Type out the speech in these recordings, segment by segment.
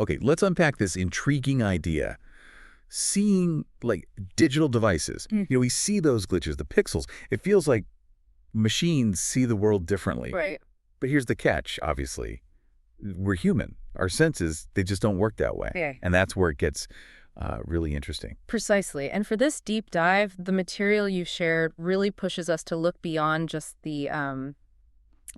Okay, let's unpack this intriguing idea. Seeing, like, digital devices. We see those glitches, the pixels. It feels like machines see the world differently. Right. But here's the catch, obviously. We're human. Our senses, they just don't work that way. Yeah. And that's where it gets really interesting. Precisely. And for this deep dive, the material you shared really pushes us to look beyond just the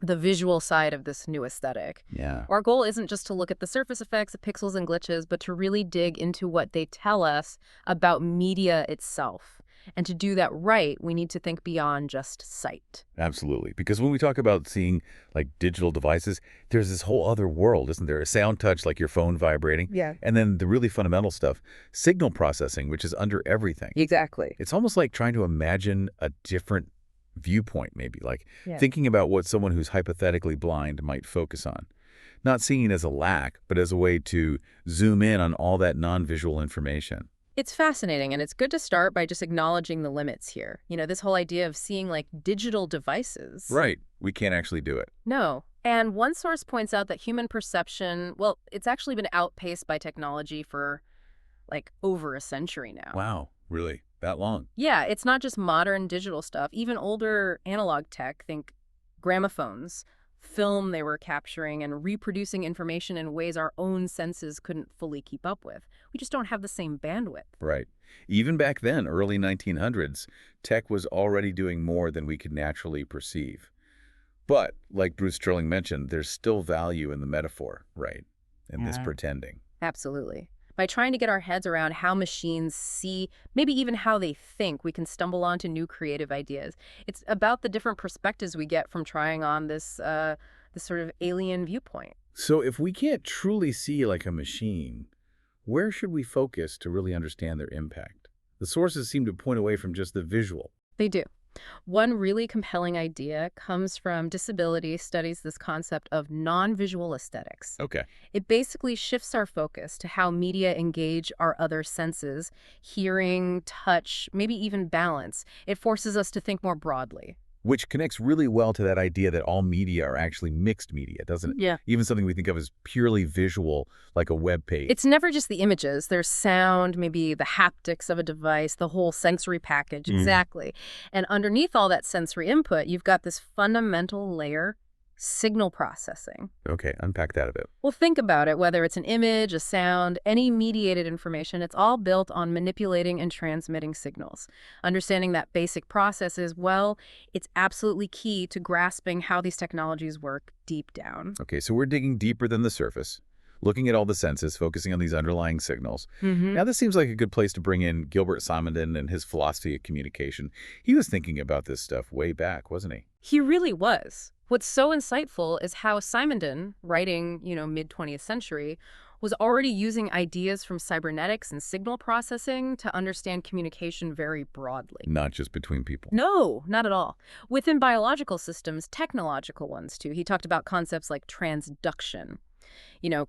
visual side of this new aesthetic. Yeah. Our goal isn't just to look at the surface effects of pixels and glitches, but to really dig into what they tell us about media itself. And to do that right, we need to think beyond just sight. Absolutely. Because when we talk about seeing, like, digital devices, there's this whole other world, isn't there? A sound touch, like your phone vibrating. Yeah. And then the really fundamental stuff, signal processing, which is under everything. Exactly. It's almost like trying to imagine a different viewpoint, maybe, like Yeah. thinking about what someone who's hypothetically blind might focus on. Not seeing it as a lack, but as a way to zoom in on all that non-visual information. It's fascinating, and it's good to start by just acknowledging the limits here. This whole idea of seeing like digital devices. Right. We can't actually do it. No. And one source points out that human perception, well, it's actually been outpaced by technology for like over a century now. Wow. Really? That long? Yeah, it's not just modern digital stuff. Even older analog tech, think gramophones, film they were capturing and reproducing information in ways our own senses couldn't fully keep up with. We just don't have the same bandwidth. Right. Even back then, early 1900s, tech was already doing more than we could naturally perceive. But, like Bruce Sterling mentioned, there's still value in the metaphor, right? In this pretending. Absolutely. By trying to get our heads around how machines see, maybe even how they think, we can stumble onto new creative ideas. It's about the different perspectives we get from trying on this sort of alien viewpoint. So if we can't truly see like a machine, where should we focus to really understand their impact? The sources seem to point away from just the visual. They do. One really compelling idea comes from disability studies, this concept of non-visual aesthetics. Okay. It basically shifts our focus to how media engage our other senses, hearing, touch, maybe even balance. It forces us to think more broadly. Which connects really well to that idea that all media are actually mixed media, doesn't it? Yeah. Even something we think of as purely visual, like a web page. It's never just the images. There's sound, maybe the haptics of a device, the whole sensory package. Exactly. And underneath all that sensory input, you've got this fundamental layer, signal processing. Okay, unpack that a bit. Well, think about it, whether it's an image, a sound, any mediated information, it's all built on manipulating and transmitting signals. Understanding that basic process is, well, it's absolutely key to grasping how these technologies work deep down. Okay, so we're digging deeper than the surface, looking at all the senses, focusing on these underlying signals. Now, this seems like a good place to bring in Gilbert Simondon and his philosophy of communication. He was thinking about this stuff way back, wasn't he? He really was. What's so insightful is how Simondon, writing, mid-20th century, was already using ideas from cybernetics and signal processing to understand communication very broadly. Not just between people. No, not at all. Within biological systems, technological ones too. He talked about concepts like transduction,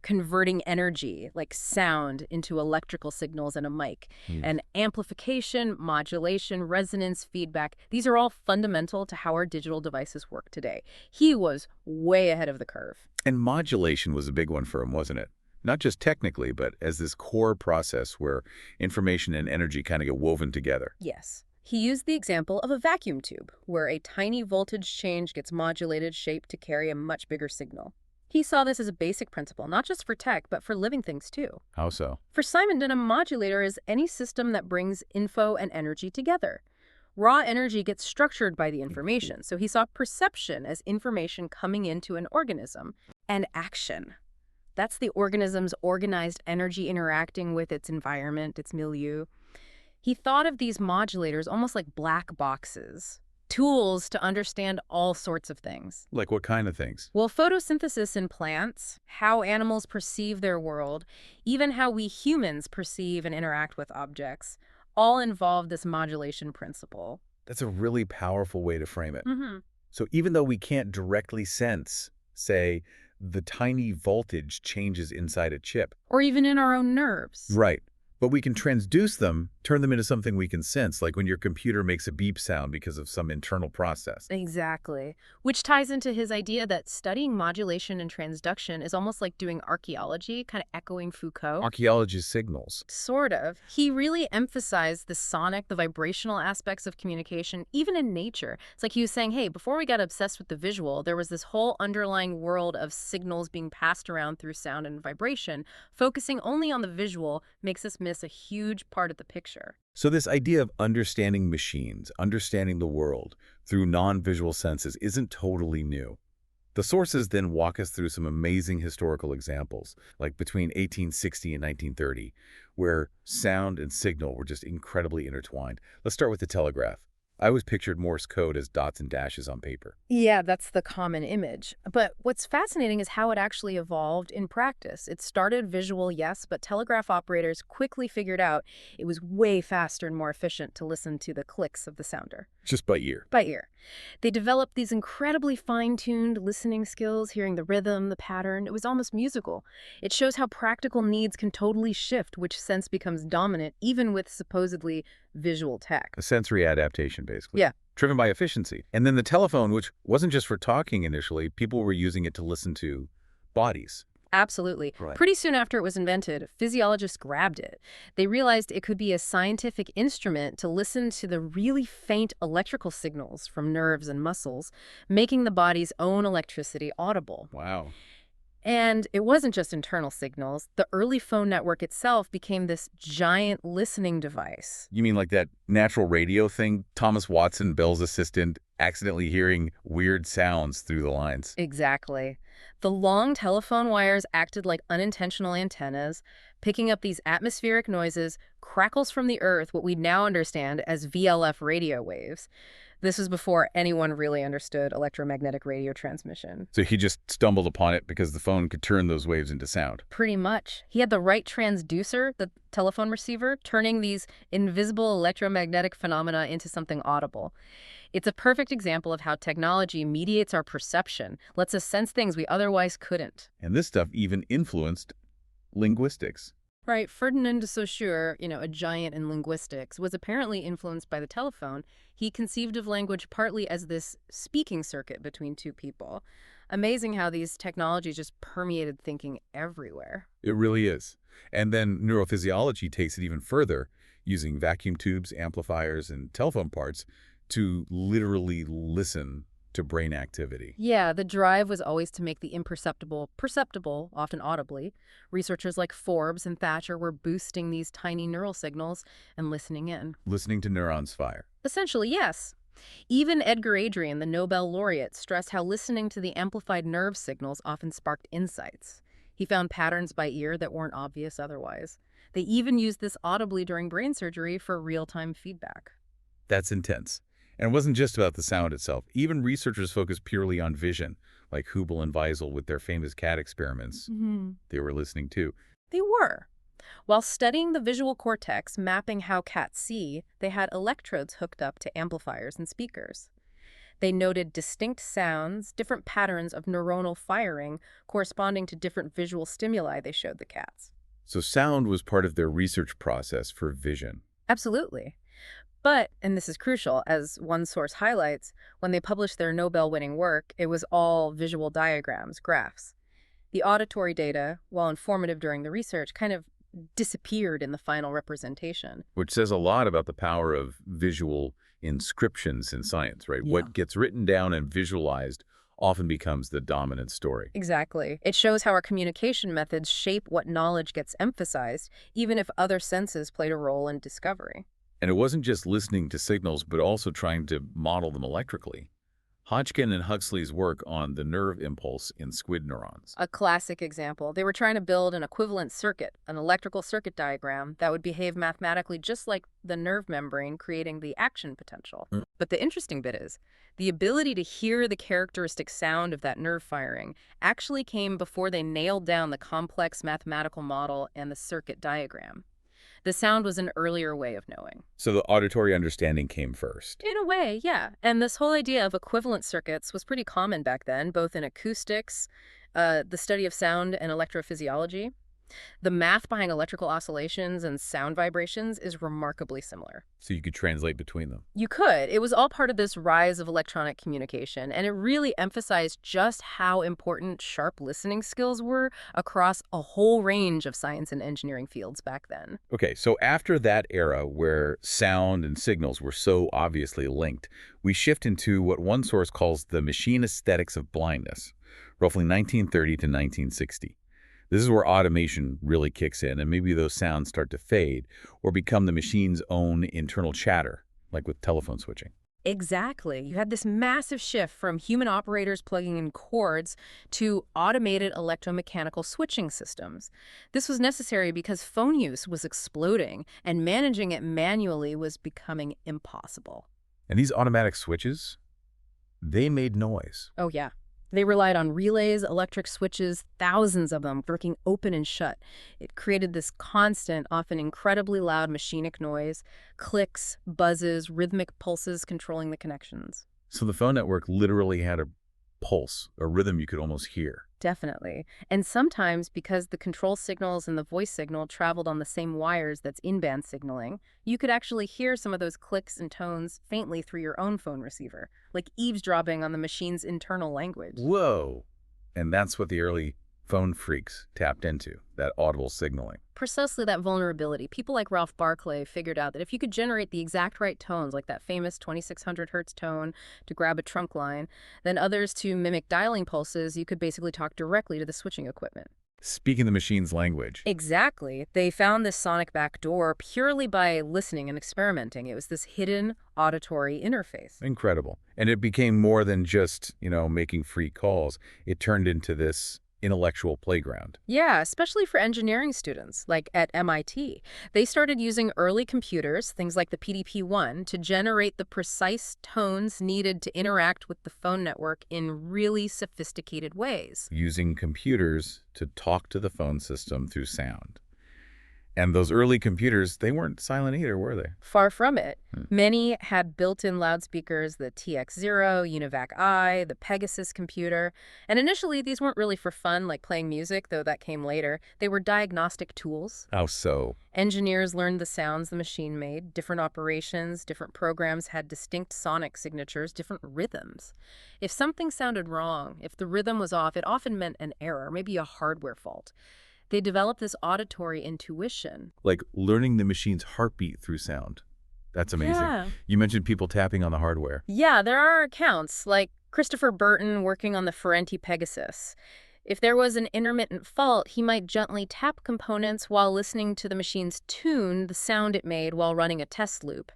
converting energy like sound into electrical signals in a mic, and amplification, modulation, resonance, feedback. These are all fundamental to how our digital devices work today. He was way ahead of the curve. And modulation was a big one for him, wasn't it? Not just technically, but as this core process where information and energy kind of get woven together. Yes. He used the example of a vacuum tube, where a tiny voltage change gets modulated, shaped to carry a much bigger signal. He saw this as a basic principle, not just for tech, but for living things too. How so? For Simondon, a modulator is any system that brings info and energy together. Raw energy gets structured by the information, so he saw perception as information coming into an organism. And action. That's the organism's organized energy interacting with its environment, its milieu. He thought of these modulators almost like black boxes. Tools to understand all sorts of things. Like what kind of things? Well, photosynthesis in plants, how animals perceive their world, even how we humans perceive and interact with objects, all involve this modulation principle. That's a really powerful way to frame it. Mm-hmm. So even though we can't directly sense, say, the tiny voltage changes inside a chip. Or even in our own nerves. Right. But we can transduce them, turn them into something we can sense, like when your computer makes a beep sound because of some internal process. Exactly. Which ties into his idea that studying modulation and transduction is almost like doing archaeology, kind of echoing Foucault. Archaeology signals. Sort of. He really emphasized the sonic, the vibrational aspects of communication, even in nature. It's like he was saying, hey, before we got obsessed with the visual, there was this whole underlying world of signals being passed around through sound and vibration. Focusing only on the visual makes us miss a huge part of the picture. So this idea of understanding machines, understanding the world through non-visual senses isn't totally new. The sources then walk us through some amazing historical examples, like between 1860 and 1930, where sound and signal were just incredibly intertwined. Let's start with the telegraph. I always pictured Morse code as dots and dashes on paper. Yeah, that's the common image. But what's fascinating is how it actually evolved in practice. It started visual, yes, but telegraph operators quickly figured out it was way faster and more efficient to listen to the clicks of the sounder. Just by ear. By ear. They developed these incredibly fine-tuned listening skills, hearing the rhythm, the pattern. It was almost musical. It shows how practical needs can totally shift which sense becomes dominant, even with supposedly visual tech. A sensory adaptation, basically. Yeah. Driven by efficiency. And then the telephone, which wasn't just for talking initially, people were using it to listen to bodies. Absolutely. Right. Pretty soon after it was invented, physiologists grabbed it. They realized it could be a scientific instrument to listen to the really faint electrical signals from nerves and muscles, making the body's own electricity audible. Wow. And it wasn't just internal signals. The early phone network itself became this giant listening device. You mean like that natural radio thing? Thomas Watson, Bell's assistant, accidentally hearing weird sounds through the lines. Exactly. The long telephone wires acted like unintentional antennas, picking up these atmospheric noises, crackles from the earth, what we now understand as VLF radio waves. This was before anyone really understood electromagnetic radio transmission. So he just stumbled upon it because the phone could turn those waves into sound. Pretty much. He had the right transducer, the telephone receiver, turning these invisible electromagnetic phenomena into something audible. It's a perfect example of how technology mediates our perception, lets us sense things we otherwise couldn't. And this stuff even influenced linguistics. Right, Ferdinand de Saussure, a giant in linguistics, was apparently influenced by the telephone. He conceived of language partly as this speaking circuit between two people. Amazing how these technologies just permeated thinking everywhere. It really is. And then neurophysiology takes it even further, using vacuum tubes, amplifiers, and telephone parts to literally listen to brain activity. Yeah, the drive was always to make the imperceptible perceptible, often audibly. Researchers like Forbes and Thatcher were boosting these tiny neural signals and listening in. Listening to neurons fire. Essentially, yes. Even Edgar Adrian, the Nobel laureate, stressed how listening to the amplified nerve signals often sparked insights. He found patterns by ear that weren't obvious otherwise. They even used this audibly during brain surgery for real-time feedback. That's intense. And it wasn't just about the sound itself. Even researchers focused purely on vision, like Hubel and Wiesel with their famous cat experiments. They were listening too. They were. While studying the visual cortex, mapping how cats see, they had electrodes hooked up to amplifiers and speakers. They noted distinct sounds, different patterns of neuronal firing corresponding to different visual stimuli they showed the cats. So sound was part of their research process for vision. Absolutely. But, and this is crucial, as one source highlights, when they published their Nobel-winning work, it was all visual diagrams, graphs. The auditory data, while informative during the research, kind of disappeared in the final representation. Which says a lot about the power of visual inscriptions in science, right? Yeah. What gets written down and visualized often becomes the dominant story. Exactly. It shows how our communication methods shape what knowledge gets emphasized, even if other senses played a role in discovery. And it wasn't just listening to signals, but also trying to model them electrically. Hodgkin and Huxley's work on the nerve impulse in squid neurons. A classic example. They were trying to build an equivalent circuit, an electrical circuit diagram that would behave mathematically just like the nerve membrane, creating the action potential. But the interesting bit is, the ability to hear the characteristic sound of that nerve firing actually came before they nailed down the complex mathematical model and the circuit diagram. The sound was an earlier way of knowing. So the auditory understanding came first. In a way, yeah. And this whole idea of equivalent circuits was pretty common back then, both in acoustics, the study of sound, and electrophysiology. The math behind electrical oscillations and sound vibrations is remarkably similar. So you could translate between them. You could. It was all part of this rise of electronic communication, and it really emphasized just how important sharp listening skills were across a whole range of science and engineering fields back then. Okay, so after that era where sound and signals were so obviously linked, we shift into what one source calls the machine aesthetics of blindness, roughly 1930 to 1960. This is where automation really kicks in, and maybe those sounds start to fade or become the machine's own internal chatter, like with telephone switching. Exactly. You had this massive shift from human operators plugging in cords to automated electromechanical switching systems. This was necessary because phone use was exploding, and managing it manually was becoming impossible. And these automatic switches, they made noise. Oh, yeah. They relied on relays, electric switches, thousands of them working open and shut. It created this constant, often incredibly loud machinic noise, clicks, buzzes, rhythmic pulses controlling the connections. So the phone network literally had a pulse, a rhythm you could almost hear. Definitely. And sometimes, because the control signals and the voice signal traveled on the same wires that's in-band signaling, you could actually hear some of those clicks and tones faintly through your own phone receiver, like eavesdropping on the machine's internal language. Whoa! And that's what the early phone freaks tapped into, that audible signaling. Precisely that vulnerability. People like Ralph Barclay figured out that if you could generate the exact right tones, like that famous 2600 hertz tone to grab a trunk line, then others to mimic dialing pulses, you could basically talk directly to the switching equipment. Speaking the machine's language. Exactly. They found this sonic backdoor purely by listening and experimenting. It was this hidden auditory interface. Incredible. And it became more than just, making free calls. It turned into this intellectual playground. Yeah, especially for engineering students, like at MIT. They started using early computers, things like the PDP-1, to generate the precise tones needed to interact with the phone network in really sophisticated ways. Using computers to talk to the phone system through sound. And those early computers, they weren't silent either, were they? Far from it. Many had built-in loudspeakers, the TX0, UNIVAC-I, the Pegasus computer. And initially, these weren't really for fun, like playing music, though that came later. They were diagnostic tools. How so? Engineers learned the sounds the machine made. Different operations, different programs had distinct sonic signatures, different rhythms. If something sounded wrong, if the rhythm was off, it often meant an error, maybe a hardware fault. They developed this auditory intuition. Like learning the machine's heartbeat through sound. That's amazing. Yeah. You mentioned people tapping on the hardware. Yeah, there are accounts, like Christopher Burton working on the Ferranti Pegasus. If there was an intermittent fault, he might gently tap components while listening to the machine's tune the sound it made while running a test loop.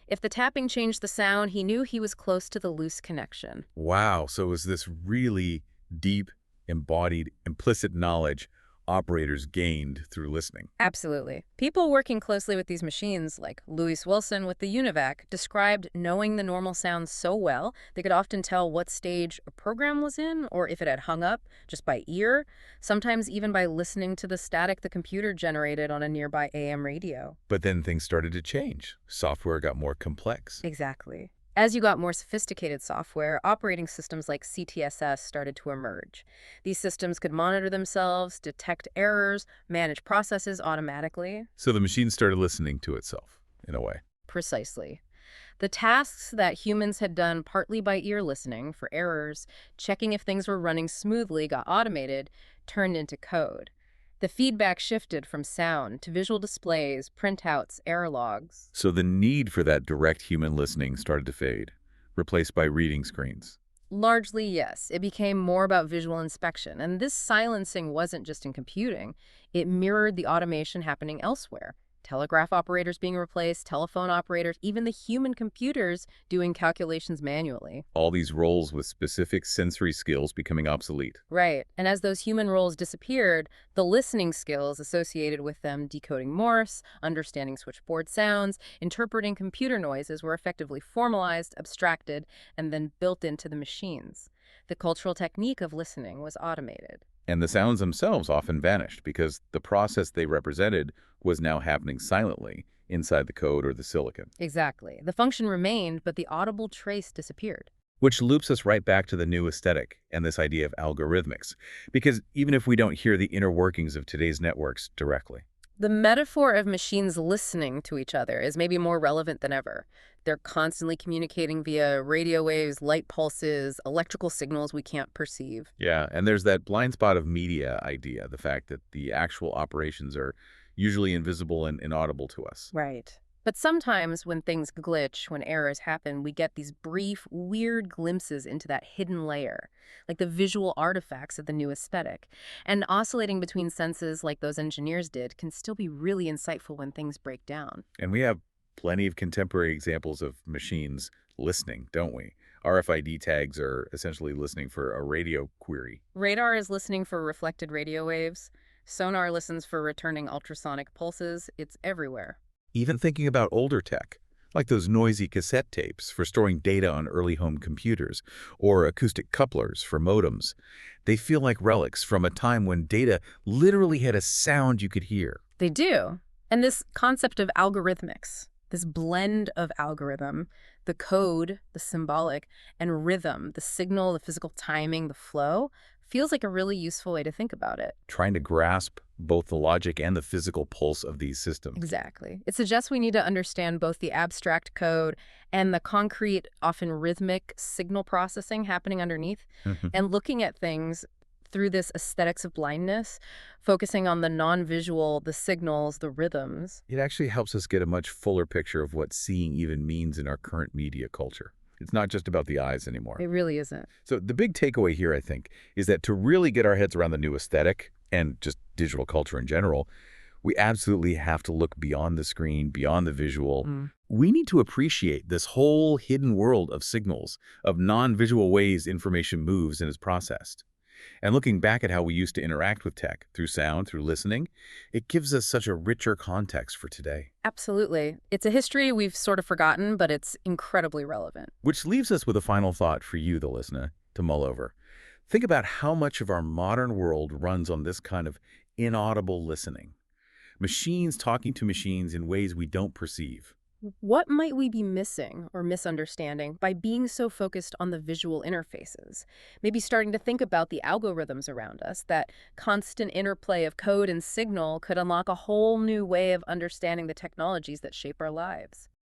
If the tapping changed the sound, he knew he was close to the loose connection. Wow, so it was this really deep, embodied, implicit knowledge operators gained through listening. Absolutely. People working closely with these machines, like Louis Wilson with the UNIVAC, described knowing the normal sounds so well, they could often tell what stage a program was in or if it had hung up just by ear, sometimes even by listening to the static the computer generated on a nearby AM radio. But then things started to change. Software got more complex. Exactly. As you got more sophisticated software, operating systems like CTSS started to emerge. These systems could monitor themselves, detect errors, manage processes automatically. So the machine started listening to itself, in a way. Precisely. The tasks that humans had done partly by ear listening for errors, checking if things were running smoothly, got automated, turned into code. The feedback shifted from sound to visual displays, printouts, error logs. So the need for that direct human listening started to fade, replaced by reading screens. Largely, yes. It became more about visual inspection. And this silencing wasn't just in computing. It mirrored the automation happening elsewhere. Telegraph operators being replaced, telephone operators, even the human computers doing calculations manually. All these roles with specific sensory skills becoming obsolete. Right. And as those human roles disappeared, the listening skills associated with them, decoding Morse, understanding switchboard sounds, interpreting computer noises, were effectively formalized, abstracted, and then built into the machines. The cultural technique of listening was automated. And the sounds themselves often vanished because the process they represented was now happening silently inside the code or the silicon. Exactly. The function remained, but the audible trace disappeared. Which loops us right back to the new aesthetic and this idea of algorithmics. Because even if we don't hear the inner workings of today's networks directly. The metaphor of machines listening to each other is maybe more relevant than ever. They're constantly communicating via radio waves, light pulses, electrical signals we can't perceive. Yeah, and there's that blind spot of media idea, the fact that the actual operations are usually invisible and inaudible to us. Right. But sometimes when things glitch, when errors happen, we get these brief, weird glimpses into that hidden layer, like the visual artifacts of the new aesthetic. And oscillating between senses like those engineers did can still be really insightful when things break down. And we have plenty of contemporary examples of machines listening, don't we? RFID tags are essentially listening for a radio query. Radar is listening for reflected radio waves. Sonar listens for returning ultrasonic pulses. It's everywhere. Even thinking about older tech, like those noisy cassette tapes for storing data on early home computers, or acoustic couplers for modems, they feel like relics from a time when data literally had a sound you could hear. They do. And this concept of algorithmics, this blend of algorithm, the code, the symbolic, and rhythm, the signal, the physical timing, the flow, feels like a really useful way to think about it. Trying to grasp both the logic and the physical pulse of these systems. Exactly. It suggests we need to understand both the abstract code and the concrete, often rhythmic signal processing happening underneath, Mhm. and looking at things through this aesthetics of blindness, focusing on the non-visual, the signals, the rhythms. It actually helps us get a much fuller picture of what seeing even means in our current media culture. It's not just about the eyes anymore. It really isn't. So the big takeaway here, I think, is that to really get our heads around the new aesthetic and just digital culture in general, we absolutely have to look beyond the screen, beyond the visual. We need to appreciate this whole hidden world of signals, of non-visual ways information moves and is processed. And looking back at how we used to interact with tech, through sound, through listening, it gives us such a richer context for today. Absolutely. It's a history we've sort of forgotten, but it's incredibly relevant. Which leaves us with a final thought for you, the listener, to mull over. Think about how much of our modern world runs on this kind of inaudible listening. Machines talking to machines in ways we don't perceive. What might we be missing or misunderstanding by being so focused on the visual interfaces? Maybe starting to think about the algorithms around us, that constant interplay of code and signal could unlock a whole new way of understanding the technologies that shape our lives.